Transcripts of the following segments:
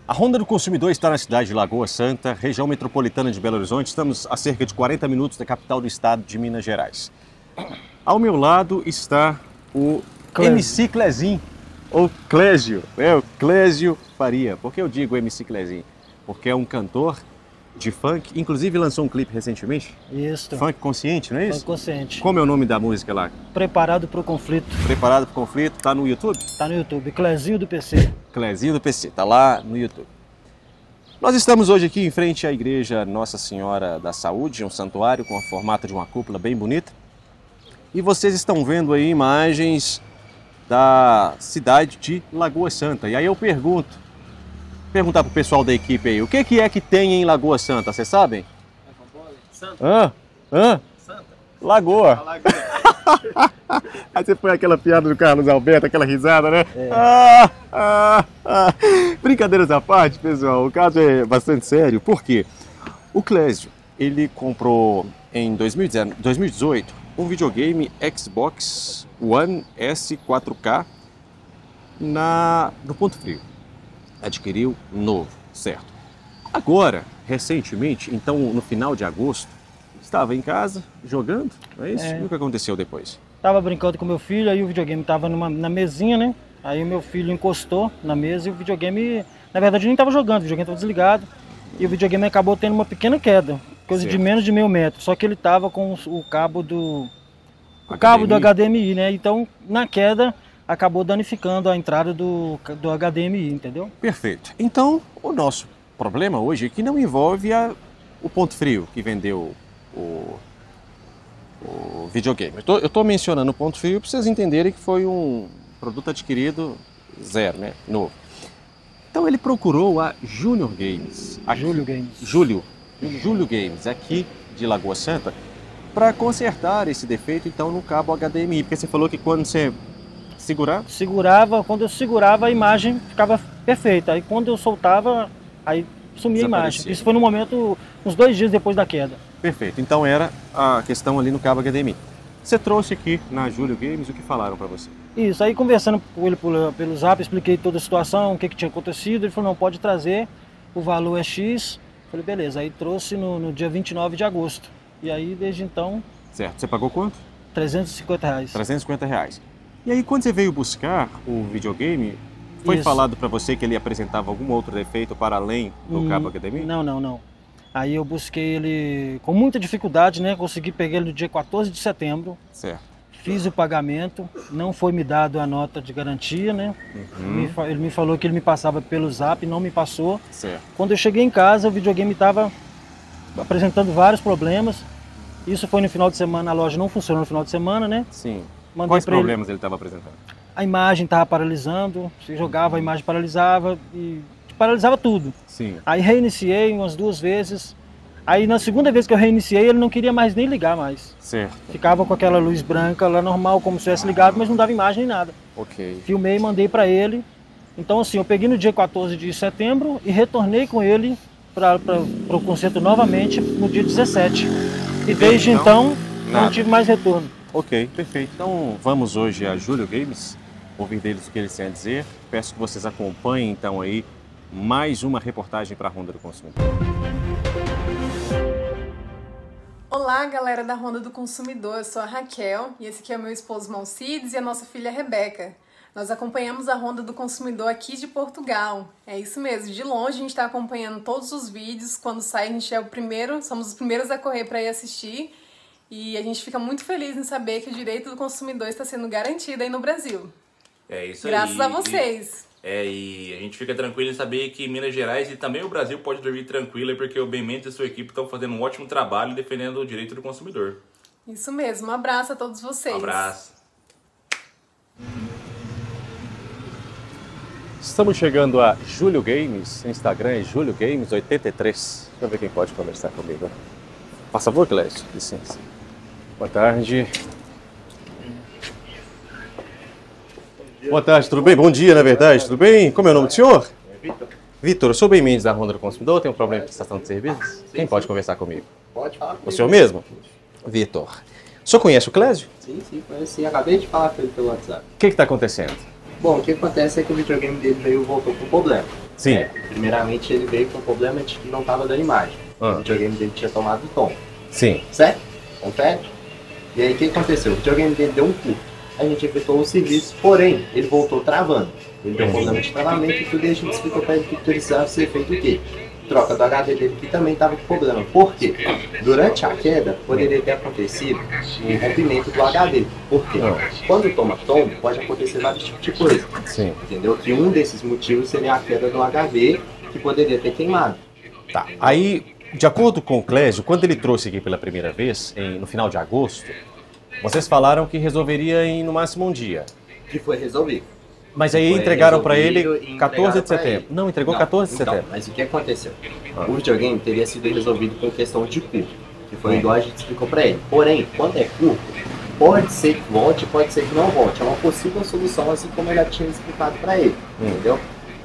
A Ronda do Consumidor está na cidade de Lagoa Santa, região metropolitana de Belo Horizonte. Estamos a cerca de 40 minutos da capital do estado de Minas Gerais. Ao meu lado está o MC Clezinho, ou Clésio, o Clésio Faria. Por que eu digo MC Clezinho? Porque é um cantor de funk, inclusive lançou um clipe recentemente. Isso. Funk consciente, não é isso? Funk consciente. Como é o nome da música lá? Preparado para o conflito. Preparado para o conflito, tá no YouTube? Tá no YouTube, Clezinho do PC. Clezinho do PC, tá lá no YouTube. Nós estamos hoje aqui em frente à igreja Nossa Senhora da Saúde, um santuário com a formato de uma cúpula bem bonita. E vocês estão vendo aí imagens da cidade de Lagoa Santa. E aí eu perguntar pro pessoal da equipe aí, o que é que tem em Lagoa Santa, vocês sabem? Santa. Santa. Lagoa. Aí você põe aquela piada do Carlos Alberto, aquela risada, né? Brincadeiras à parte, pessoal, o caso é bastante sério. Por quê? O Clésio, ele comprou em 2018 um videogame Xbox One S 4K no Ponto Frio. Adquiriu novo, certo? Agora, recentemente, então no final de agosto, estava em casa jogando, não é isso? E o que aconteceu depois? Tava brincando com meu filho, aí o videogame tava na mesinha, né? Aí o meu filho encostou na mesa e o videogame, na verdade, nem tava jogando, o videogame tava desligado. E o videogame acabou tendo uma pequena queda, coisa de menos de meio metro. Só que ele tava com o cabo do HDMI, né? Então, na queda, acabou danificando a entrada do HDMI, entendeu? Perfeito. Então, o nosso problema hoje é que não envolve o Ponto Frio que vendeu o videogame. Eu estou mencionando o Ponto Frio para vocês entenderem que foi um produto adquirido zero, né? Novo. Então ele procurou a Júnior Games. Júlio Games, aqui de Lagoa Santa, para consertar esse defeito então no cabo HDMI. Porque você falou que quando você quando eu segurava a imagem ficava perfeita. Aí quando eu soltava, aí sumia a imagem. Isso foi no momento, uns 2 dias depois da queda. Perfeito. Então era a questão ali no cabo HDMI. Você trouxe aqui na Júlio Games, o que falaram para você? Isso, aí conversando com ele pelo Zap, expliquei toda a situação, o que tinha acontecido. Ele falou, não, pode trazer, o valor é X. Falei, beleza. Aí trouxe no dia 29 de agosto. E aí, desde então... Certo. Você pagou quanto? R$350. R$350. E aí, quando você veio buscar o videogame, foi falado para você que ele apresentava algum outro defeito para além do cabo HDMI? Não. Aí eu busquei ele com muita dificuldade, né? Consegui pegar ele no dia 14 de setembro. Certo. Fiz o pagamento, não foi me dado a nota de garantia, né? Ele me falou que ele me passava pelo Zap, não me passou. Certo. Quando eu cheguei em casa, o videogame estava apresentando vários problemas. Isso foi no final de semana, a loja não funcionou no final de semana, né? Sim. Quais problemas ele estava apresentando? A imagem estava paralisando, se jogava, a imagem paralisava e paralisava tudo. Sim. Aí reiniciei umas 2 vezes. Aí na segunda vez que eu reiniciei, ele não queria mais nem ligar mais. Certo. Ficava com aquela luz branca lá normal, como se tivesse ligado, mas não dava imagem nem nada. Ok. Filmei e mandei para ele. Então assim, eu peguei no dia 14 de setembro e retornei com ele para o concerto novamente no dia 17. E desde então não tive mais retorno. Ok, perfeito. Então vamos hoje a Júlio Games, ouvir deles o que eles têm a dizer. Peço que vocês acompanhem então aí mais uma reportagem para a Ronda do Consumidor. Olá, galera da Ronda do Consumidor, eu sou a Raquel e esse aqui é o meu esposo Malcides e a nossa filha Rebeca. Nós acompanhamos a Ronda do Consumidor aqui de Portugal. É isso mesmo, de longe a gente está acompanhando todos os vídeos, quando sai a gente é somos os primeiros a correr para ir assistir e a gente fica muito feliz em saber que o direito do consumidor está sendo garantido aí no Brasil. É isso aí. Graças a vocês. E a gente fica tranquilo em saber que Minas Gerais e também o Brasil pode dormir tranquilo, porque o Ben Mendes e sua equipe estão fazendo um ótimo trabalho defendendo o direito do consumidor. Isso mesmo, um abraço a todos vocês. Um abraço. Estamos chegando a Júlio Games, o Instagram é Júlio Games 83. Deixa eu ver quem pode conversar comigo. Por favor, Clésio, licença. Boa tarde. Boa tarde, tudo bem? Bom dia, na verdade, tudo bem? Como é o nome do senhor? Vitor. Vitor, eu sou Ben Mendes da Ronda do Consumidor, tem um problema de prestação de serviços? Quem pode conversar comigo? Pode falar comigo. O senhor mesmo? Vitor. O senhor conhece o Clésio? Sim, conheci. Acabei de falar com ele pelo WhatsApp. O que está acontecendo? Bom, o que acontece é que o videogame dele voltou com problema. Sim. Primeiramente, ele veio com o problema de que não estava dando imagem. O videogame dele tinha tomado tom. Sim. Certo? Confere? E aí, o que aconteceu? O videogame dele deu um curto. A gente efetuou o serviço, porém, ele voltou travando. Ele deu um problema de travamento e tudo, e a gente explicou para ele que precisava ser feito o quê? Troca do HD dele, que também estava com problema. Por quê? Durante a queda, poderia ter acontecido um rompimento do HD. Por quê? Quando toma tombo, pode acontecer vários tipos de coisa. Sim. Entendeu? Que um desses motivos seria a queda do HD, que poderia ter queimado. Tá. Aí, de acordo com o Clésio, quando ele trouxe aqui pela primeira vez, no final de agosto, vocês falaram que resolveria em no máximo um dia. Que foi resolvido. Mas aí Foi entregaram para ele resolvido e 14 de entregaram pra setembro. ele. Não, entregou Não, 14 de então, setembro. mas o que aconteceu? O videogame teria sido resolvido por questão de curto, que foi igual a gente explicou para ele. Porém, quando é curto, pode ser que volte, pode ser que não volte. É uma possível solução, assim como eu já tinha explicado para ele, entendeu?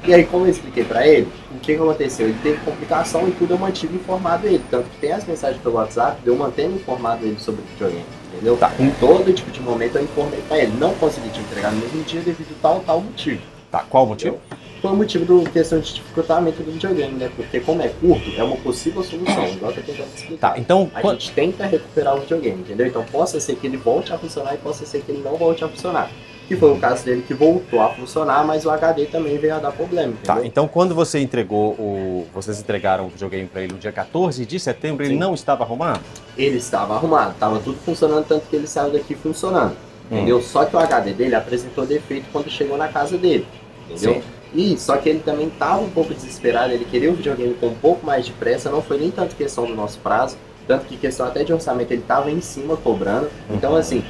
E aí, como eu expliquei para ele, o que aconteceu? Ele teve complicação e tudo eu mantive informado ele. Tanto que tem as mensagens pelo WhatsApp, eu mantendo informado ele sobre o videogame, entendeu? Tá. Em todo tipo de momento eu informei para ele. Não consegui te entregar no mesmo dia devido a tal motivo. Tá, qual o motivo? Foi o motivo da questão de dificultamento do videogame, né? Porque como é curto, é uma possível solução, igual eu tô tentando explicar. Tá, então... A gente tenta recuperar o videogame, entendeu? Então possa ser que ele volte a funcionar e possa ser que ele não volte a funcionar. Que foi o caso dele que voltou a funcionar, mas o HD também veio a dar problema, entendeu? Tá, então quando você entregou vocês entregaram o videogame para ele no dia 14 de setembro, ele Sim. não estava arrumado? Ele estava arrumado, estava tudo funcionando, tanto que ele saiu daqui funcionando, entendeu? Só que o HD dele apresentou defeito quando chegou na casa dele, entendeu? Sim. E só que ele também estava um pouco desesperado, ele queria o videogame com um pouco mais de pressa, não foi nem tanto questão do nosso prazo, tanto que questão até de orçamento ele estava em cima cobrando, então assim...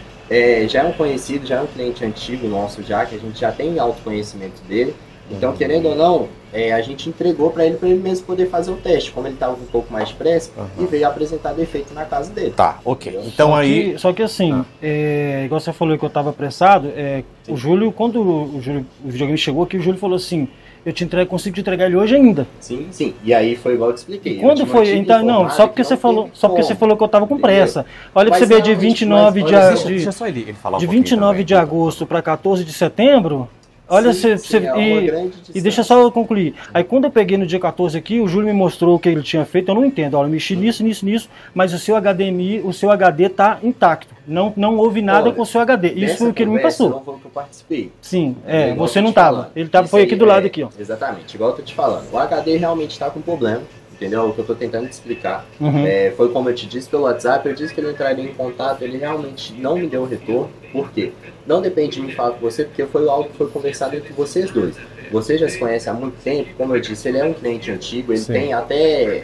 já é um conhecido, já é um cliente antigo nosso já, que a gente já tem autoconhecimento dele. Então, querendo ou não, a gente entregou para ele mesmo poder fazer o teste. Como ele estava com um pouco mais de pressa, e veio apresentar defeito na casa dele. Tá, ok. Então Só que assim, igual você falou que eu estava apressado, o Júlio, quando o videogame chegou aqui, o Júlio falou assim, consigo te entregar ele hoje ainda. Sim, sim. E aí foi igual eu te expliquei. Quando foi? Então, não, só porque você falou que eu estava com pressa. Olha pra você ver, de 29 deixa só ele falar um de pouquinho 29 também. de agosto para 14 de setembro, olha, e deixa só eu concluir. Aí quando eu peguei no dia 14 aqui, o Júlio me mostrou o que ele tinha feito, eu não entendo. Olha, eu mexi nisso, mas o seu HDMI, o seu HD tá intacto. Não houve nada com o seu HD. Isso foi o que ele me passou. Não foi o que eu participei. Sim, você não estava. Ele foi aqui do lado aqui, ó. Exatamente, igual eu tô te falando. O HD realmente está com problema. Entendeu? O que eu tô tentando te explicar. Foi como eu te disse pelo WhatsApp, eu disse que ele entraria em contato, ele realmente não me deu o retorno. Por quê? Não depende de mim falar com você, porque foi algo que foi conversado entre vocês dois. Você já se conhece há muito tempo, como eu disse, ele é um cliente antigo, ele tem até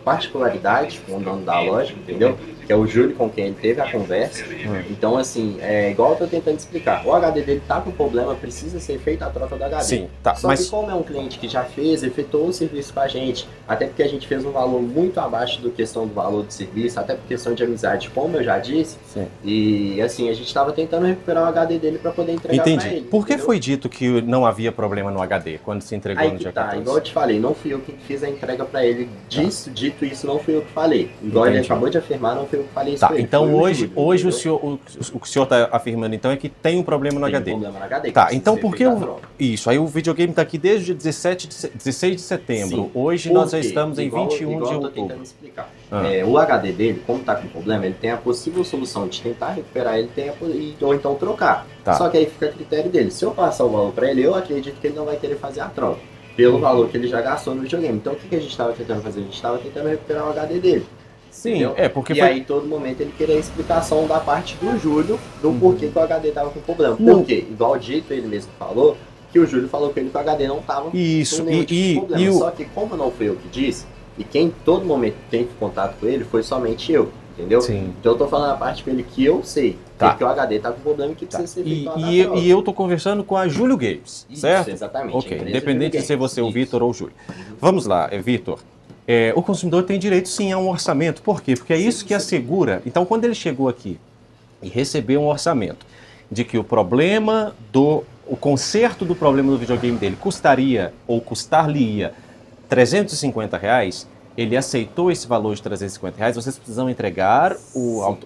particularidade com o dono da loja, entendeu? Que é o Júlio com quem ele teve a conversa. Então, assim, igual eu tô tentando explicar, o HD dele tá com problema, precisa ser feita a troca do HD. Sim, tá, Só que como é um cliente que já efetuou o serviço com a gente, até porque a gente fez um valor muito abaixo do questão do valor do serviço, até por questão de amizade, como eu já disse, e assim, a gente estava tentando recuperar o HD dele para poder entregar para ele. Por que entendeu? foi dito que não havia problema no HD quando se entregou Aí no dia que tá, 14? igual eu te falei, não fui eu que fiz a entrega para ele. Dito isso, não fui eu que falei. Igual ele acabou de afirmar, não fui eu que falei isso Tá, pra ele. então Foi hoje Júlio, o senhor está afirmando então é que tem um problema no tem HD. problema no HD. Tá, que então precisa por ser que feita a troca. isso? Aí o videogame está aqui desde o dia 16 de setembro. Sim. Hoje Por nós já quê? estamos em Igual 21 de eu tô outubro. tentando explicar. O HD dele, como tá com problema, ele tem a possível solução de tentar recuperar ele ou então trocar. Tá. Só que aí fica a critério dele. Se eu passar o valor para ele, eu acredito que ele não vai querer fazer a troca. Pelo valor que ele já gastou no videogame. Então o que a gente estava tentando fazer? A gente estava tentando recuperar o HD dele. Sim, Entendeu? porque e foi... aí, todo momento, ele queria a explicação da parte do Júlio do porquê que o HD tava com problema. Não. Por quê? Igual dito, ele mesmo falou, que o Júlio falou que ele que o HD não tava Isso, com nenhum tipo de problema. e o... Só que como não foi eu que disse, e quem todo momento teve contato com ele foi somente eu, entendeu? Sim. Então eu tô falando a parte com ele que eu sei, Tá. que o HD tá com problema e que precisa ser feito uma troca. E eu tô conversando com a Júlio Games, Isso, certo? exatamente, a Ok, empresa independente de Júlio ser você o Games. Vitor ou o Júlio. Vamos lá, Vitor. O consumidor tem direito sim a um orçamento. Por quê? Porque é isso que assegura. Então, quando ele chegou aqui e recebeu um orçamento de que o conserto do problema do videogame dele custaria ou custar-lhe-ia R$350, ele aceitou esse valor de R$350, vocês precisam entregar o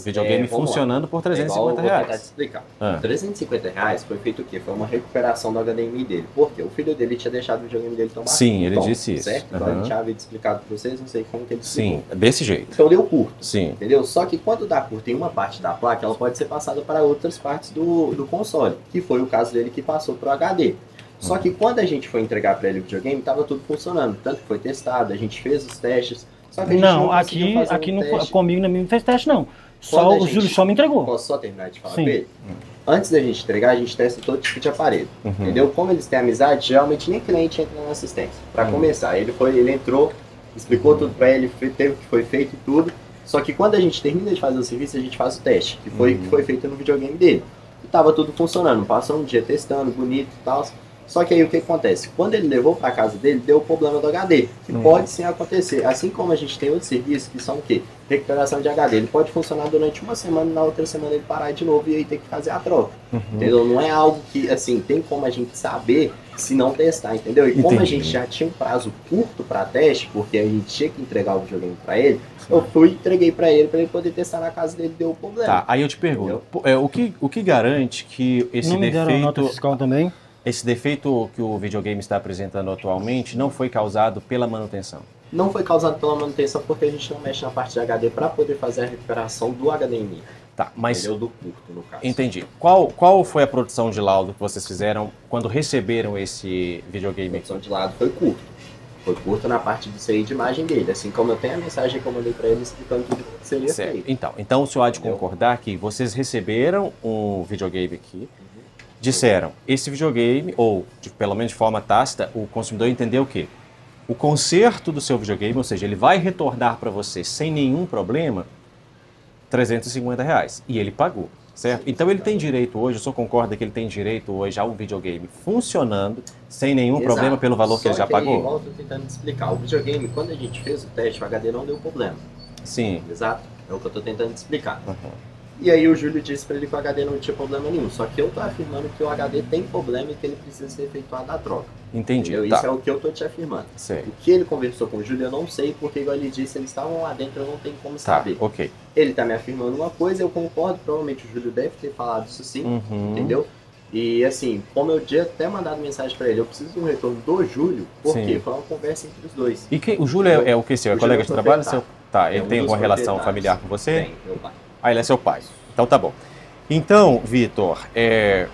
videogame funcionando por R$350. Vou tentar te explicar. R$350 foi feito o quê? Foi uma recuperação do HDMI dele. Por quê? O filho dele tinha deixado o videogame dele tão baixo. Sim, ele disse isso. Certo? Então ele tinha explicado para vocês, não sei como que ele explicou. Sim, desse jeito. Então deu curto. Sim. Entendeu? Só que quando dá curto em uma parte da placa, ela pode ser passada para outras partes do console, que foi o caso dele que passou para o HD. Só que quando a gente foi entregar para ele o videogame, estava tudo funcionando. Tanto que foi testado, a gente fez os testes. Só que a gente não aqui não, comigo não fez teste, não. Só o Júlio só me entregou. Posso só terminar de falar com ele? Antes da gente entregar, a gente testa todo tipo de aparelho. Entendeu? Como eles têm amizade, geralmente nem cliente entra na assistência. Para começar, ele entrou, explicou tudo para ele, teve o que foi feito e tudo. Só que quando a gente termina de fazer o serviço, a gente faz o teste, que foi feito no videogame dele. E tava tudo funcionando, passou um dia testando, bonito e tal. Só que aí o que acontece? Quando ele levou para casa dele, deu o problema do HD, que pode sim acontecer. Assim como a gente tem outros serviços que são o quê? Recuperação de HD. Ele pode funcionar durante uma semana e na outra semana ele parar de novo e aí ter que fazer a troca. Entendeu? Não é algo que, assim, tem como a gente saber se não testar, entendeu? E como a gente já tinha um prazo curto para teste, porque a gente tinha que entregar o videogame para ele, eu fui e entreguei para ele poder testar na casa dele, deu o problema. Tá, aí eu te pergunto, o que garante que esse não defeito... Não me deram nota fiscal também? Esse defeito que o videogame está apresentando atualmente não foi causado pela manutenção? Não foi causado pela manutenção porque a gente não mexe na parte de HD para poder fazer a recuperação do HDMI. Tá, mas... Entendeu? Do curto, no caso. Entendi. Qual foi a produção de laudo que vocês fizeram quando receberam esse videogame? A produção de laudo foi curto. Foi curto na parte de sair de imagem dele. Assim como eu tenho a mensagem que eu mandei para ele explicando tudo o que seria feito. Então o senhor há de concordar que vocês receberam um videogame aqui, disseram, esse videogame, ou pelo menos de forma tácita, o consumidor entendeu o quê? O conserto do seu videogame, ou seja, ele vai retornar para você sem nenhum problema, R$350. E ele pagou, certo? Então ele tem direito hoje, o senhor concorda que ele tem direito hoje a um videogame funcionando sem nenhum problema pelo valor que ele já pagou? Igual eu tô tentando explicar. O videogame, quando a gente fez o teste, o HD não deu problema. Sim. Exato. É o que eu tô tentando explicar. E aí o Júlio disse para ele que o HD não tinha problema nenhum. Só que eu tô afirmando que o HD tem problema e que ele precisa ser efetuado a troca. Entendi. Tá. Isso é o que eu tô te afirmando. Sei. O que ele conversou com o Júlio eu não sei, porque igual ele disse, eles estavam lá dentro, eu não tenho como saber. Ok. Ele tá me afirmando uma coisa, eu concordo, provavelmente o Júlio deve ter falado isso sim, entendeu? E assim, como eu tinha até mandado mensagem para ele, eu preciso de um retorno do Júlio, porque foi uma conversa entre os dois. E o Júlio é o que seu? É colega de trabalho? Tá, ele tem alguma relação familiar com você? Tem, meu pai. Ah, ele é seu pai. Então tá bom. Então, Vitor, é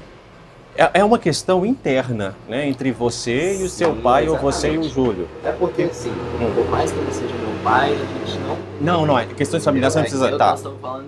uma questão interna, né, entre você e o seu pai, ou você e o Júlio. É porque, assim, por mais que ele seja meu pai, a gente não... Não, questões familiares você não precisa... Tá,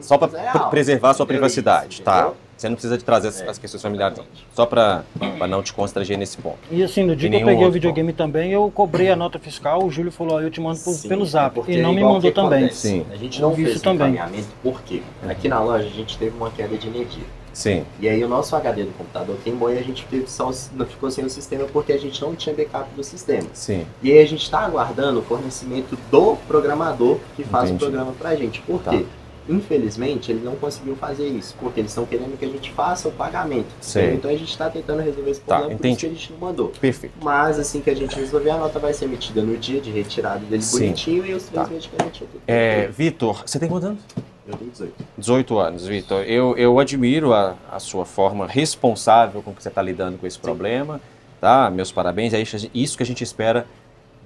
só para preservar a sua privacidade, tá? Você não precisa de trazer as questões familiares, não. Só para não te constranger nesse ponto. E assim, no dia que eu peguei o videogame também, eu cobrei a nota fiscal, o Júlio falou, eu te mando pelo zap. E não me mandou também. Sim. A gente não fez encaminhamento, por quê? Aqui na loja a gente teve uma queda de energia. Sim. E aí o nosso HD do computador queimou e a gente ficou sem o sistema porque a gente não tinha backup do sistema. Sim. E aí a gente está aguardando o fornecimento do programador que faz o programa pra gente. Por quê? Infelizmente, ele não conseguiu fazer isso, porque eles estão querendo que a gente faça o pagamento. Então a gente está tentando resolver esse problema, por isso que a gente não mandou. Perfeito. Mas assim que a gente resolver, a nota vai ser emitida no dia de retirada dele bonitinho e os 3 medicamentos. Vitor, você tem quantos anos? Eu tenho 18. 18 anos, Vitor. Eu admiro a sua forma responsável com que você está lidando com esse problema, tá? Meus parabéns. É isso que a gente espera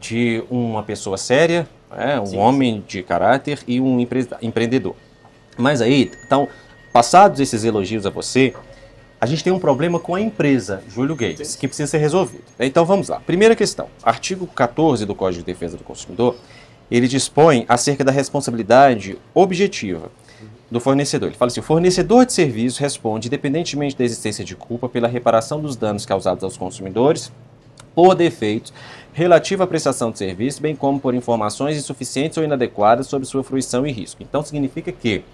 de uma pessoa séria, um homem de caráter e um empreendedor. Mas aí, então, passados esses elogios a você, a gente tem um problema com a empresa Júlio Games, que precisa ser resolvido. Então vamos lá. Primeira questão. Artigo 14 do Código de Defesa do Consumidor, ele dispõe acerca da responsabilidade objetiva do fornecedor. Ele fala assim, o fornecedor de serviço responde, independentemente da existência de culpa, pela reparação dos danos causados aos consumidores por defeitos relativo à prestação de serviço, bem como por informações insuficientes ou inadequadas sobre sua fruição e risco. Então significa que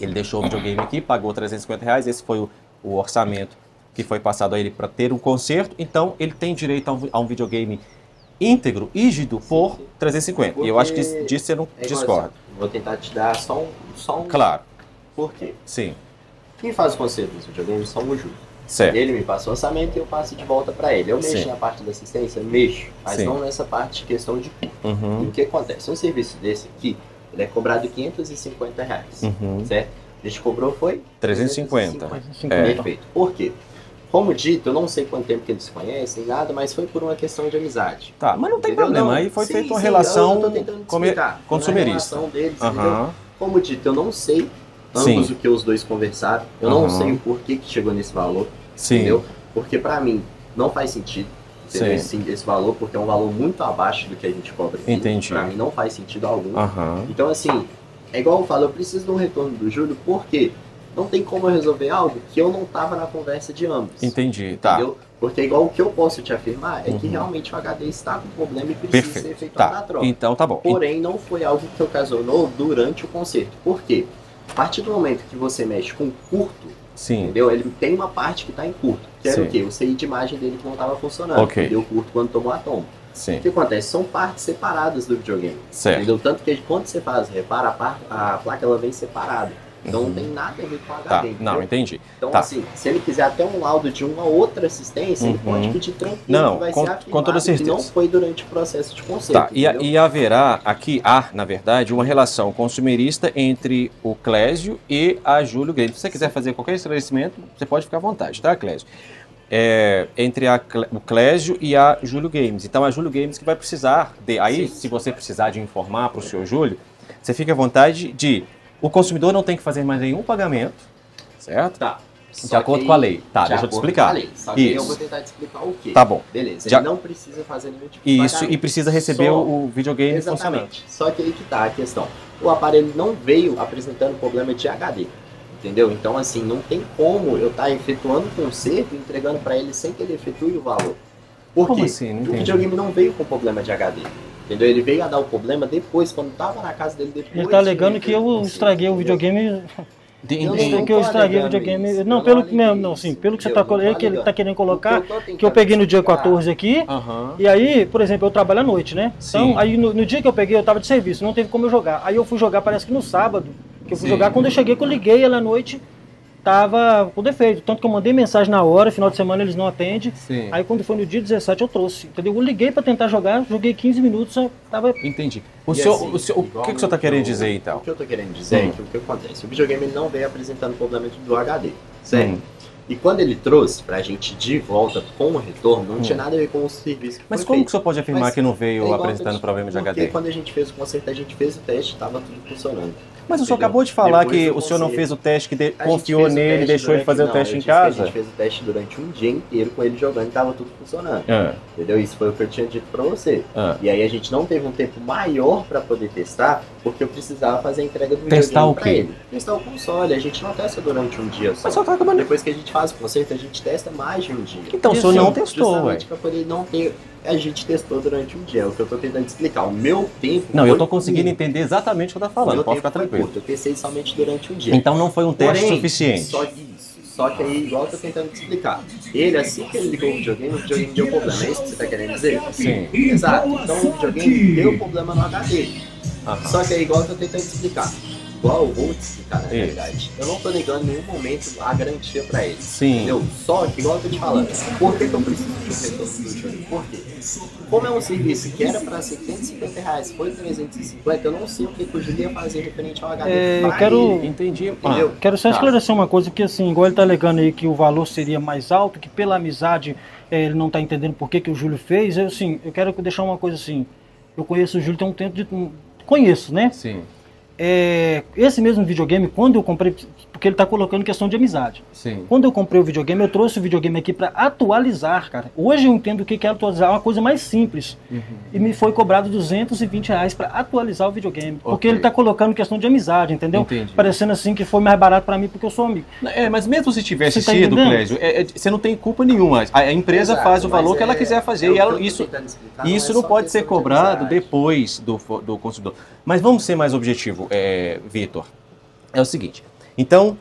ele deixou o videogame aqui, pagou R$350, esse foi o orçamento que foi passado a ele para ter um conserto, então ele tem direito a um videogame íntegro, rígido, por 350. E eu acho que disso você não discorda. Vou tentar te dar só um... Claro. Por quê? Sim. Quem faz o conserto dos videogames são o Júlio. Certo. Ele me passa o orçamento e eu passo de volta para ele. Eu mexo Sim. na parte da assistência? Mexo, mas Sim. não nessa parte de questão de custo. E Uhum. o que acontece? Um serviço desse aqui, ele é cobrado R$550, Uhum. certo? A gente cobrou foi 350. 50. Perfeito. Por quê? Como dito, eu não sei quanto tempo que eles se conhecem, nada, mas foi por uma questão de amizade. Tá, mas não tem Entendeu? problema. Não, Aí foi sim, feita uma sim, relação eu tô tentando te explicar. consumerista. Uma relação deles, Aham. entendeu? Como dito, eu não sei Sim. ambos o que os dois conversaram. Eu não Aham. sei o porquê que chegou nesse valor, Sim. entendeu? Porque pra mim não faz sentido, entendeu? Sim. Esse valor, porque é um valor muito abaixo do que a gente cobra aqui. Entendi. Pra mim não faz sentido algum. Aham. Então assim, é igual eu falo, eu preciso de um retorno do Júlio, porque não tem como eu resolver algo que eu não tava na conversa de ambos. Entendi. Tá. Entendeu? Porque igual o que eu posso te afirmar é que Uhum. realmente o HD está com problema e precisa ser Perfeito. efetuada a Tá. troca. Então tá bom. Porém, não foi algo que ocasionou durante o concerto. Por quê? A partir do momento que você mexe com curto, Sim. entendeu? Ele tem uma parte que está em curto. Que era Sim. o quê? O CI de imagem dele que não estava funcionando. Ok. Que deu curto quando tomou a tomba. Sim. O que acontece? São partes separadas do videogame. Certo. Entendeu? Tanto que quando você faz, repara, a placa ela vem separada. Então Uhum. não tem nada a ver com o Tá. HD. Não, entendeu? entendi. Então, Tá. assim, se ele quiser até um laudo de uma outra assistência, ele Uhum. pode pedir tranquilo, Não, que vai com- ser com afirmado toda que certeza. não foi durante o processo de conserto. Tá, e haverá aqui, na verdade, uma relação consumerista entre o Clésio e a Júlio Games. Se você quiser fazer qualquer esclarecimento, você pode ficar à vontade, tá, Clésio? Entre o Clésio e a Júlio Games. Então, a Júlio Games que vai precisar de... Aí, se você precisar de informar para o seu Júlio, você fica à vontade de... O consumidor não tem que fazer mais nenhum pagamento, certo? Tá. De acordo com a lei. Tá, deixa eu te explicar. Só que eu Isso. vou tentar te explicar o quê? Tá bom. Beleza, Já- ele não precisa fazer nenhum tipo de Isso, pagamento. e precisa receber Só- o videogame funcionando. Exatamente. Só que aí que tá a questão. O aparelho não veio apresentando problema de HD. Entendeu? Então, assim, não tem como eu estar efetuando o conserto e entregando para ele sem que ele efetue o valor. Por Como quê? assim? Não O entendi. videogame não veio com problema de HD. Entendeu? Ele veio a dar o problema depois, quando tava na casa dele depois. Ele tá alegando de que eu conserto, estraguei o entendeu? videogame. não Que eu tô estraguei o alegando videogame. isso. Não, Eu pelo não que. Não, aleguei não, isso, sim, pelo que você entendeu? tá, Eu não tô que ele tá alegando. querendo colocar, O que eu tô tentando que eu peguei no dia explicar- 14 aqui. Aham. E aí, por exemplo, eu trabalho à noite, né? Sim. Então, aí no dia que eu peguei, eu tava de serviço, não teve como eu jogar. Aí eu fui jogar, parece que no sábado, que eu fui Sim. jogar. Quando eu cheguei, que eu liguei ela à noite, tava com defeito. Tanto que eu mandei mensagem na hora, final de semana eles não atendem. Sim. Aí quando foi no dia 17 eu trouxe, entendeu? Eu liguei pra tentar jogar, joguei 15 minutos, eu tava... Entendi. E O que assim, o senhor está igual querendo o- dizer, então? O que eu tô querendo dizer é que o que acontece? O videogame ele não veio apresentando problema do HD, certo? Hum. E quando ele trouxe pra gente de volta com o retorno, não tinha nada a ver com o serviço que Mas foi como feito. que o senhor pode afirmar Mas que não é veio igual apresentando eu- problema de Porque HD? quando a gente fez o conserto, a gente fez o teste, tava tudo funcionando. Mas o senhor Entendeu? acabou de falar Depois que do o senhor não conserto. fez o teste, que A gente confiou fez o nele e teste deixou ele durante- fazer o não, teste eu em disse que A casa? gente fez o teste durante um dia inteiro com ele jogando e tava tudo funcionando. Ah, Entendeu? Isso foi o que eu tinha dito pra você. ah. E aí a gente não teve um tempo maior pra poder testar, porque eu precisava fazer a entrega do Testar videogame o pra quê? ele. Testar o console. A gente não testa durante um dia só. Mas só tá acabando. Depois que a gente faz o conserto, a gente testa mais de um dia. Então o senhor não testou, ué. Justamente pra poder não ter... A gente testou durante um dia. É o que eu tô tentando explicar. O meu tempo... Não, eu foi tô conseguindo curto. entender exatamente o que eu tô O falando, meu pode tempo ficar foi tranquilo. curto. Eu testei somente durante um dia. Então não foi um teste Porém, suficiente. Só que aí, igual eu tô tentando te explicar. Ele, assim que ele ligou o videogame deu problema. É isso que você tá querendo dizer? Sim. Exato. Então o videogame deu problema no HD. Aham. Só que é igual eu tô tentando te explicar. Igual eu vou te explicar, na Isso. realidade. Eu não tô negando em nenhum momento a garantia pra ele. Sim. Entendeu? Só que, igual eu tô te falando, por que eu preciso de um retorno do videogame? Por quê? Como é um serviço que era pra ser R$150, foi 350, eu não sei o que o Júlio ia fazer referente ao HD. eu pra quero- ele. Entendi. Entendeu? Quero só Tá. esclarecer uma coisa, porque assim, igual ele tá alegando aí que o valor seria mais alto, que pela amizade ele não tá entendendo por que, que o Júlio fez, eu quero deixar uma coisa assim, eu conheço o Júlio tem um tempo de... Conheço, né? Sim. Esse mesmo videogame, quando eu comprei, porque ele tá colocando questão de amizade. Sim. Quando eu comprei o videogame, eu trouxe o videogame aqui para atualizar, cara. Hoje eu entendo o que é atualizar, é uma coisa mais simples. E me foi cobrado R$220 para atualizar o videogame. Porque Ok. ele tá colocando questão de amizade, entendeu? Entendi. Parecendo assim que foi mais barato para mim porque eu sou amigo. Mas mesmo se tivesse Você tá sido, entendendo? Clésio, você não tem culpa nenhuma. A empresa Exato, faz o valor mas que ela quiser fazer. E isso não só pode ser questão de cobrado amizade. depois do consumidor. Mas vamos ser mais objetivo, Vitor. É o seguinte. Então,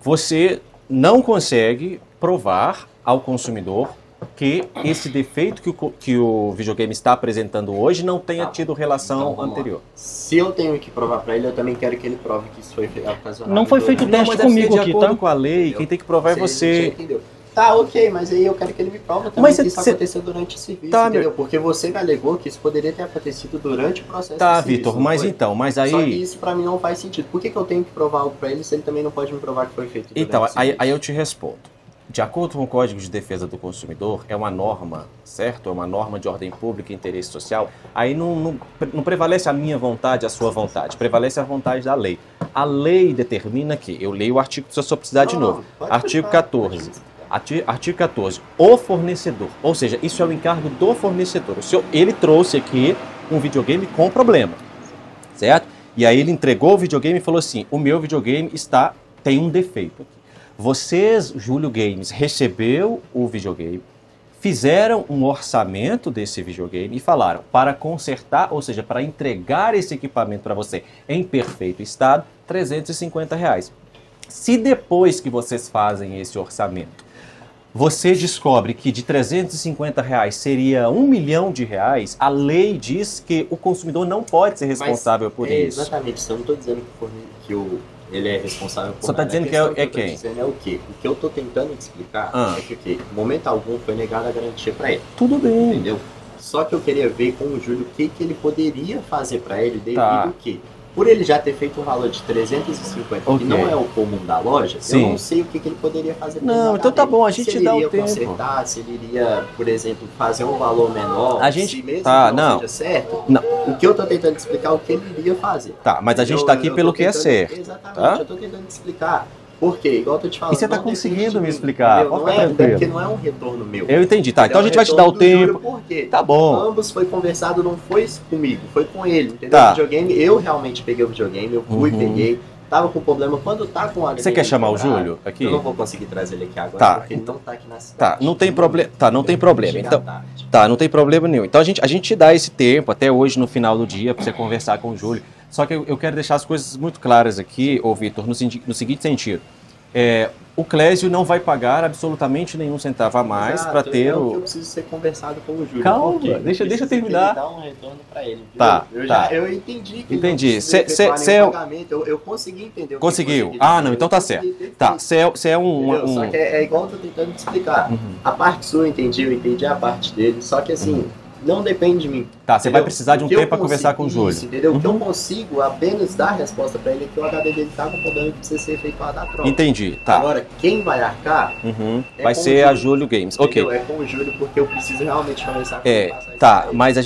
você não consegue provar ao consumidor que esse defeito que o videogame está apresentando hoje não tenha tido relação Então, anterior. Se eu tenho que provar pra ele, eu também quero que ele prove que isso foi ocasionado. Não foi feito o Não, teste mas deve ser comigo de aqui, acordo tá? com a lei, quem tem que provar é Já você. entendeu? Tá, ok, mas aí eu quero que ele me prove também Mas que cê- isso cê- aconteceu durante o serviço, Tá, entendeu? Porque você me alegou que isso poderia ter acontecido durante o processo Tá, do serviço, Vitor, não mas foi? então, mas Só que aí... isso pra mim não faz sentido. Por que eu tenho que provar algo pra ele se ele também não pode me provar que foi feito durante Então, o serviço? aí eu te respondo. De acordo com o Código de Defesa do Consumidor, é uma norma, certo? É uma norma de ordem pública e interesse social. Aí não prevalece a minha vontade, a sua vontade. Prevalece a vontade da lei. A lei determina que, eu leio o artigo, se eu só precisar de novo. Pode Artigo falar, 14. Artigo 14. O fornecedor. Ou seja, isso é o encargo do fornecedor. Ele trouxe aqui um videogame com problema, certo? E aí ele entregou o videogame e falou assim, o meu videogame tem um defeito aqui. Vocês, Júlio Games, recebeu o videogame, fizeram um orçamento desse videogame e falaram, para consertar, ou seja, para entregar esse equipamento para você em perfeito estado, R$350. Se depois que vocês fazem esse orçamento, você descobre que de R$350 seria R$1 milhão, a lei diz que o consumidor não pode ser responsável por isso. Exatamente, isso eu não estou dizendo ele é responsável por Só tá nada. dizendo A que é questão eu tô quem? dizendo é o quê? O que eu tô tentando te explicar é que o quê? Em momento algum foi negada a garantia para ele. Tudo bem. Entendeu? Só que eu queria ver com o Júlio o que ele poderia fazer para ele devido ao quê? Por ele já ter feito um valor de 350, Ok. que não é o comum da loja, Sim. eu não sei o que ele poderia fazer. pra Não, ele então tá dele. bom, a gente se ele dá o iria tempo. consertar, se ele iria, por exemplo, fazer um valor menor, A gente- se mesmo tá, que não. seja certo, Não. o que eu tô tentando te explicar é o que ele iria fazer. Tá, mas a gente tá aqui Eu pelo tô que é tentando- certo. Exatamente, tá? eu tô tentando te explicar. Por quê? Igual eu tô te falando. E você tá não depende conseguindo de me mim, explicar, entendeu? pode Não ficar é, tranquilo. porque não é um retorno meu. Eu entendi, tá. Então a É um gente vai te dar o retorno do Júlio, tempo. por quê? Tá bom. Ambos foi conversado, não foi comigo, foi com ele, entendeu? Tá. O videogame, eu realmente peguei o videogame, eu fui, Uhum. peguei, tava com problema. Quando tá com a Você quer chamar o Júlio aqui? Eu não vou conseguir trazer ele aqui agora, Tá, porque então- ele não tá aqui na cidade. Tá, não tem problema. Tá, não tem problema. Chega Então, tarde. tá, não tem problema nenhum. Então a gente te dá esse tempo até hoje no final do dia para você conversar com o Júlio. Só que eu quero deixar as coisas muito claras aqui, ô Vitor, no seguinte sentido. O Clésio não vai pagar absolutamente nenhum centavo a mais Exato, para ter é o que eu o. preciso ser conversado com o Júlio. Calma, Por quê? deixa eu Preciso terminar. que ele dá um retorno pra ele. entendeu? Tá, Eu entendi que Entendi. não precisa efetuar Cê- nenhum pagamento. Eu consegui entender o que Conseguiu? você quis Ah, dizer. não, então tá certo. Perfeito. Tá, você é Entendeu? Só que é igual eu tô tentando te explicar. Uhum. A parte sua eu entendi a parte dele, só que assim, não depende de mim. Tá, você vai entendeu? precisar de um O que eu tempo para conversar com o consigo- Júlio. isso, entendeu? O que eu Uhum. consigo apenas dar a resposta pra ele é que o HD dele tá com problema que precisa ser efetuado a troca. Entendi, tá. Agora, quem vai arcar Uhum. é Vai com o ser a Júlio. Júlio Games. Ok. entendeu? É com o Júlio porque eu preciso realmente conversar com ele. passar isso Tá, pra ele. mas a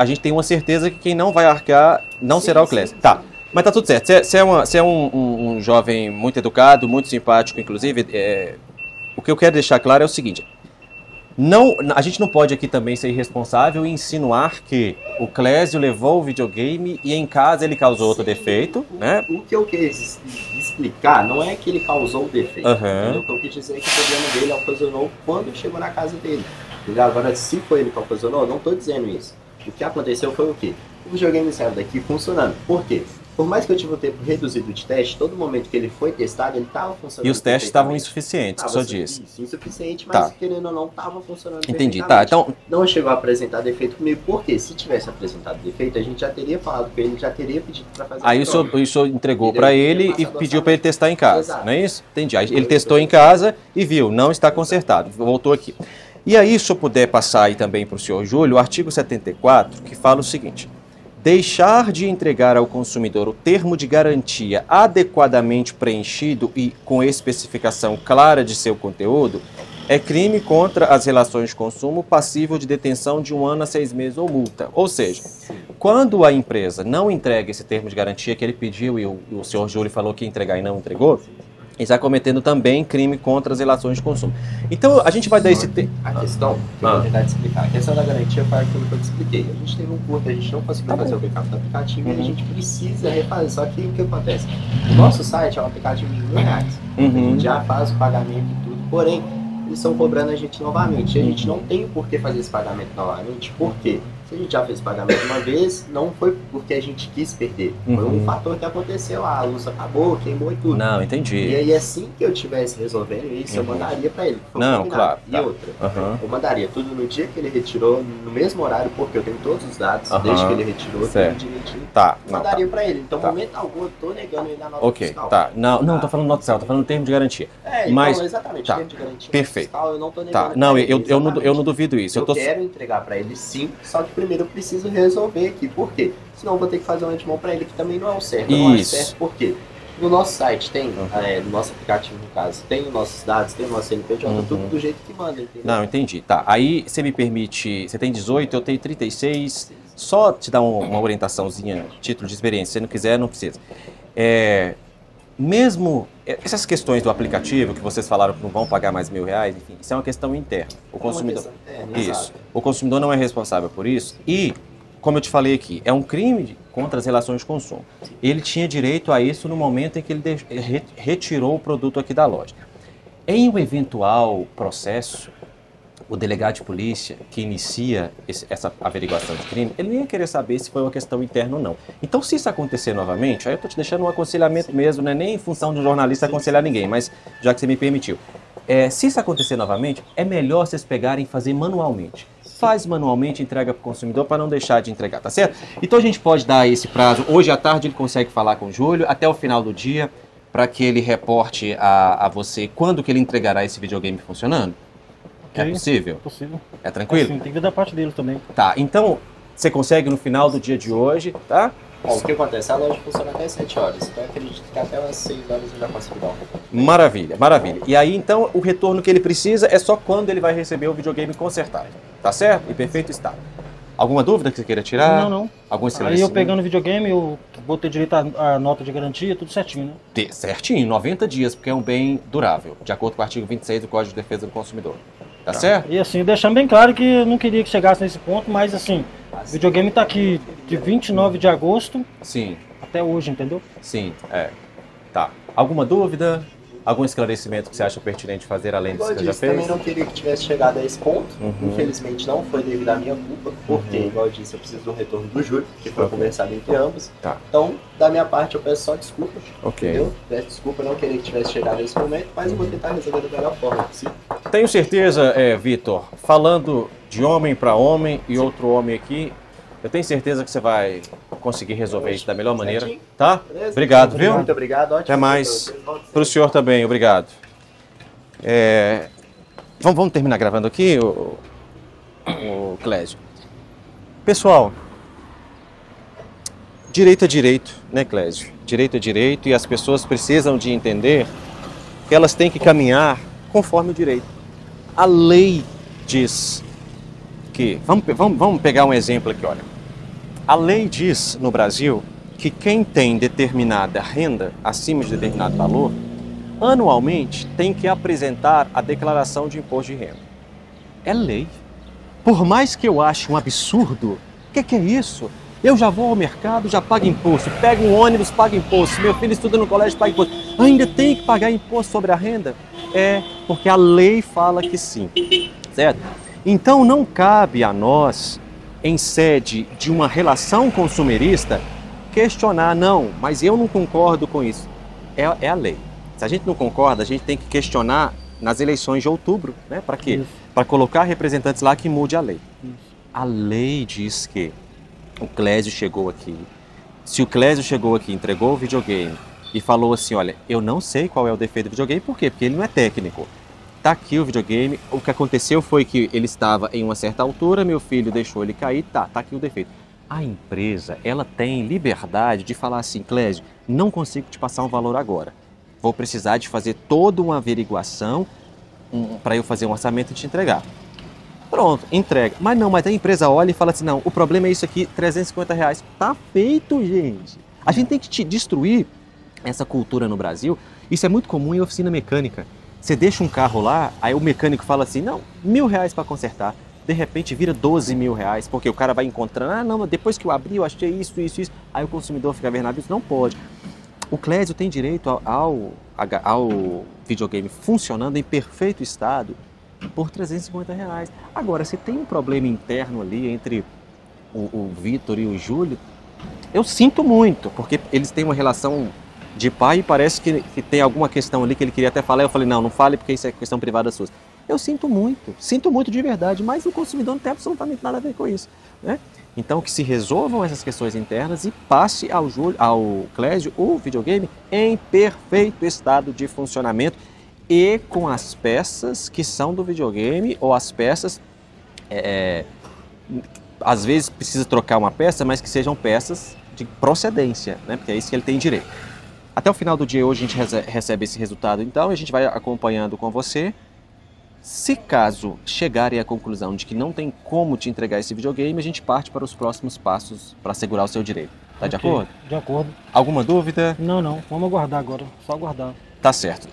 gente tem uma certeza que quem não vai arcar não Sim, será o sim, Clésio. sim. Tá, mas tá tudo certo. Você é um jovem muito educado, muito simpático, inclusive. O que eu quero deixar claro é o seguinte. A gente não pode aqui também ser irresponsável e insinuar que o Clésio levou o videogame e em casa ele causou outro Sim, defeito, né? O que eu quis explicar não é que ele causou o defeito. Aham. entendeu? O que eu quis dizer é que o problema dele ocasionou quando chegou na casa dele. Entendeu? Agora, se foi ele que ocasionou, eu não estou dizendo isso. O que aconteceu foi o quê? O videogame saiu daqui funcionando. Por quê? Por mais que eu tive um tempo reduzido de teste, todo momento que ele foi testado, ele estava funcionando. E os testes estavam perfeitamente. insuficientes, que o Tava senhor disse. Isso, insuficiente, mas Tá. querendo ou não, estava funcionando Entendi, tá. perfeitamente. Então, Não chegou a apresentar defeito comigo, porque se tivesse apresentado defeito, a gente já teria falado com ele, já teria pedido para fazer aí a o senhor entregou Entendeu? para ele Teria e passado pediu orçamento. para ele testar em casa, Exato. não é isso? Entendi. Aí ele testou em casa e viu, não está consertado, voltou aqui. E aí, se eu puder passar aí também para o senhor Júlio, o artigo 74, que fala o seguinte: deixar de entregar ao consumidor o termo de garantia adequadamente preenchido e com especificação clara de seu conteúdo é crime contra as relações de consumo passível de detenção de 1 ano a 6 meses ou multa. Ou seja, quando a empresa não entrega esse termo de garantia que ele pediu e o senhor Júlio falou que ia entregar e não entregou, ele está cometendo também crime contra as relações de consumo. Então, a gente vai dar esse tempo. A questão, que eu vou tentar te explicar, a questão da garantia foi aquilo que eu te expliquei. A gente teve um curto, a gente não conseguiu fazer o backup do aplicativo e a gente precisa refazer. Só que o que acontece? O nosso site é um aplicativo de R$1.000. A Uhum. gente já faz o pagamento e tudo, porém, eles estão cobrando a gente novamente. E a gente não tem por que fazer esse pagamento novamente. Por quê? Se a gente já fez o pagamento uma vez, não foi porque a gente quis perder. Foi um fator que aconteceu, a luz acabou, queimou e tudo. Não, entendi. E aí, assim que eu estivesse resolvendo isso, eu mandaria pra ele. Não, claro. E outra, eu mandaria tudo no dia que ele retirou, no mesmo horário, porque eu tenho todos os dados, desde que ele retirou, tudo direitinho. Tá. Mandaria pra ele. Então, no momento algum, eu tô negando ele na nota fiscal. Tá. Não, tô falando nota fiscal, tô falando termo de garantia. Mas, então, exatamente, termo de garantia. Perfeito. Fiscal, eu não tô negando. Tá, não, eu não duvido isso. Eu quero entregar pra ele sim, só que primeiro eu preciso resolver aqui. Por quê? Senão eu vou ter que fazer um antemão pra ele, que também não é o certo. Não é certo por quê? No nosso site tem, no nosso aplicativo no caso, tem os nossos dados, tem o nosso CNPJ, tudo do jeito que manda, entendeu? Não, entendi. Tá, aí você me permite, você tem 18, eu tenho 36, só te dar uma orientaçãozinha, título de experiência, se você não quiser, não precisa. Mesmo essas questões do aplicativo, que vocês falaram que não vão pagar mais R$1.000, enfim, isso é uma questão interna. O consumidor, isso. O consumidor não é responsável por isso e, como eu te falei aqui, é um crime contra as relações de consumo. Ele tinha direito a isso no momento em que ele retirou o produto aqui da loja. Em um eventual processo, o delegado de polícia que inicia essa averiguação de crime, ele nem ia querer saber se foi uma questão interna ou não. Então, se isso acontecer novamente, aí eu estou te deixando um aconselhamento mesmo, não é nem em função de um jornalista aconselhar ninguém, mas já que você me permitiu. Se isso acontecer novamente, é melhor vocês pegarem e fazer manualmente. Faz manualmente, entrega para o consumidor para não deixar de entregar, tá certo? Então a gente pode dar esse prazo, hoje à tarde ele consegue falar com o Júlio, até o final do dia, para que ele reporte a você quando que ele entregará esse videogame funcionando. É possível? É possível. É tranquilo? Sim, tem que ver da parte dele também. Tá, então você consegue no final do dia de hoje, tá? Bom, o que acontece? A loja funciona até 7 horas, então eu acredito que até umas 6 horas eu já consigo dar um. Maravilha, maravilha. E aí, então, o retorno que ele precisa é só quando ele vai receber o videogame consertado. Tá certo? Em perfeito estado. Alguma dúvida que você queira tirar? Não. Algum Aí eu pegando o videogame, eu vou ter direito à nota de garantia, tudo certinho, né? Certinho, 90 dias, porque é um bem durável, de acordo com o artigo 26 do Código de Defesa do Consumidor. Tá certo? E assim, deixando bem claro que eu não queria que chegasse nesse ponto, mas assim, o videogame tá aqui de 29 de agosto até hoje, entendeu? Sim, Tá. Alguma dúvida? Algum esclarecimento que você acha pertinente fazer além disso que eu já fez? Também não queria que tivesse chegado a esse ponto. Infelizmente não foi devido à minha culpa, porque, igual eu disse, eu preciso do retorno do Júlio, que foi conversado entre ambos. Tá. Então, da minha parte, eu peço só desculpa. Ok. Entendeu? Peço desculpa, não queria que tivesse chegado a esse momento, mas eu vou tentar resolver da melhor forma possível. Tenho certeza, Vitor, falando de homem para homem e outro homem aqui, eu tenho certeza que você vai conseguir resolver isso da melhor maneira, tá? Beleza? Obrigado, viu? Muito obrigado. Ótimo. Até mais. Para o senhor também, obrigado. Vamos terminar gravando aqui, o Clésio. Pessoal, direito é direito, né, Clésio? Direito é direito e as pessoas precisam de entender que elas têm que caminhar conforme o direito. A lei diz que... Vamos pegar um exemplo aqui, olha. A lei diz no Brasil que quem tem determinada renda acima de determinado valor, anualmente tem que apresentar a declaração de imposto de renda. É lei. Por mais que eu ache um absurdo, o que é isso? Eu já vou ao mercado, já pago imposto, pego um ônibus, pago imposto, meu filho estuda no colégio, paga imposto. Ainda tem que pagar imposto sobre a renda? É, porque a lei fala que sim, certo? Então não cabe a nós, em sede de uma relação consumerista, questionar, não, mas eu não concordo com isso. É a lei. Se a gente não concorda, a gente tem que questionar nas eleições de outubro, né? Para quê? Para colocar representantes lá que mude a lei. A lei diz que o Clésio chegou aqui. Se o Clésio chegou aqui, entregou o videogame e falou assim, olha, eu não sei qual é o defeito do videogame, por quê? Porque ele não é técnico. Tá aqui o videogame, o que aconteceu foi que ele estava em uma certa altura, meu filho deixou ele cair, tá aqui o defeito. A empresa, ela tem liberdade de falar assim, Clésio, não consigo te passar um valor agora. Vou precisar de fazer toda uma averiguação para eu fazer um orçamento e te entregar. Pronto, entrega. Mas a empresa olha e fala assim, não, o problema é isso aqui, R$350. Tá feito, gente. A gente tem que destruir essa cultura no Brasil. Isso é muito comum em oficina mecânica. Você deixa um carro lá, aí o mecânico fala assim, não, R$1.000 para consertar. De repente vira R$12.000, porque o cara vai encontrando, não, depois que eu abri eu achei isso. Aí o consumidor fica vendo, isso não pode. O Clésio tem direito ao videogame funcionando em perfeito estado por R$350. Agora, se tem um problema interno ali entre o Vitor e o Júlio, eu sinto muito, porque eles têm uma relação de pai e parece que tem alguma questão ali que ele queria até falar. Eu falei, não fale porque isso é questão privada sua. Eu sinto muito de verdade, mas o consumidor não tem absolutamente nada a ver com isso, né? Então que se resolvam essas questões internas e passe ao Clésio o videogame em perfeito estado de funcionamento e com as peças que são do videogame ou as peças, às vezes precisa trocar uma peça, mas que sejam peças de procedência, né? Porque é isso que ele tem direito. Até o final do dia hoje a gente recebe esse resultado, então a gente vai acompanhando com você. Se caso chegarem à conclusão de que não tem como te entregar esse videogame, a gente parte para os próximos passos para assegurar o seu direito. Tá de acordo? De acordo. Alguma dúvida? Não. Vamos aguardar agora. Só aguardar. Tá certo.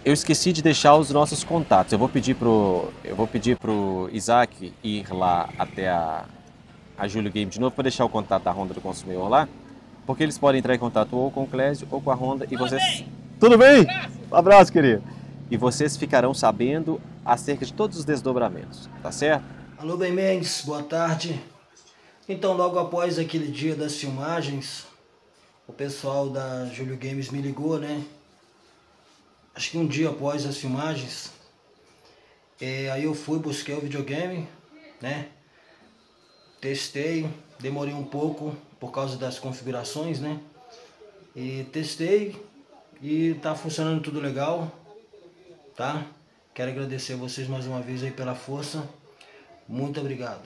Eu esqueci de deixar os nossos contatos. Eu vou pedir pro Isaac ir lá até a Júlio Game de novo para deixar o contato da Honda do Consumidor lá, porque eles podem entrar em contato ou com o Clésio ou com a Honda e vocês... Tudo bem? Um abraço, querido. E vocês ficarão sabendo acerca de todos os desdobramentos, tá certo? Alô, Ben Mendes, boa tarde. Então, logo após aquele dia das filmagens, o pessoal da Júlio Games me ligou, né? Acho que um dia após as filmagens. Aí eu fui, busquei o videogame, né? Testei, demorei um pouco por causa das configurações, né? E testei e tá funcionando tudo legal. Tá? Quero agradecer a vocês mais uma vez aí pela força. Muito obrigado.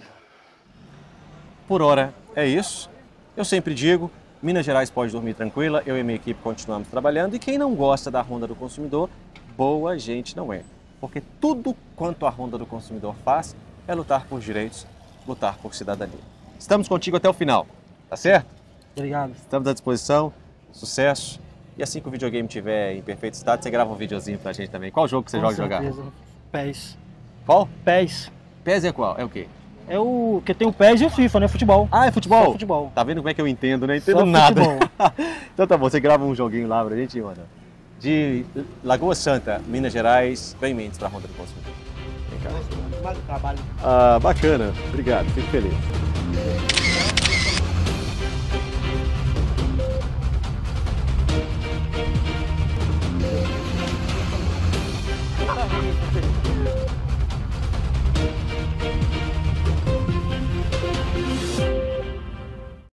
Por hora é isso. Eu sempre digo, Minas Gerais pode dormir tranquila, eu e minha equipe continuamos trabalhando. E quem não gosta da Honda do Consumidor, boa gente não é. Porque tudo quanto a Honda do Consumidor faz é lutar por direitos, lutar por cidadania. Estamos contigo até o final, tá certo? Obrigado. Estamos à disposição, sucesso. E assim que o videogame estiver em perfeito estado, você grava um videozinho pra gente também. Qual jogo que você joga jogar? PES. Qual? PES. PES é qual? É o quê? É o que tem o PES e o FIFA, né? Futebol. Ah, é futebol? Só futebol. Tá vendo como é que eu entendo, né? Entendo Só nada. Então tá bom, você grava um joguinho lá pra gente, mano. De Lagoa Santa, Minas Gerais, Ben Mendes pra Honda do Consumidor. Vem cá. Mais trabalho. Ah, bacana. Obrigado, fico feliz.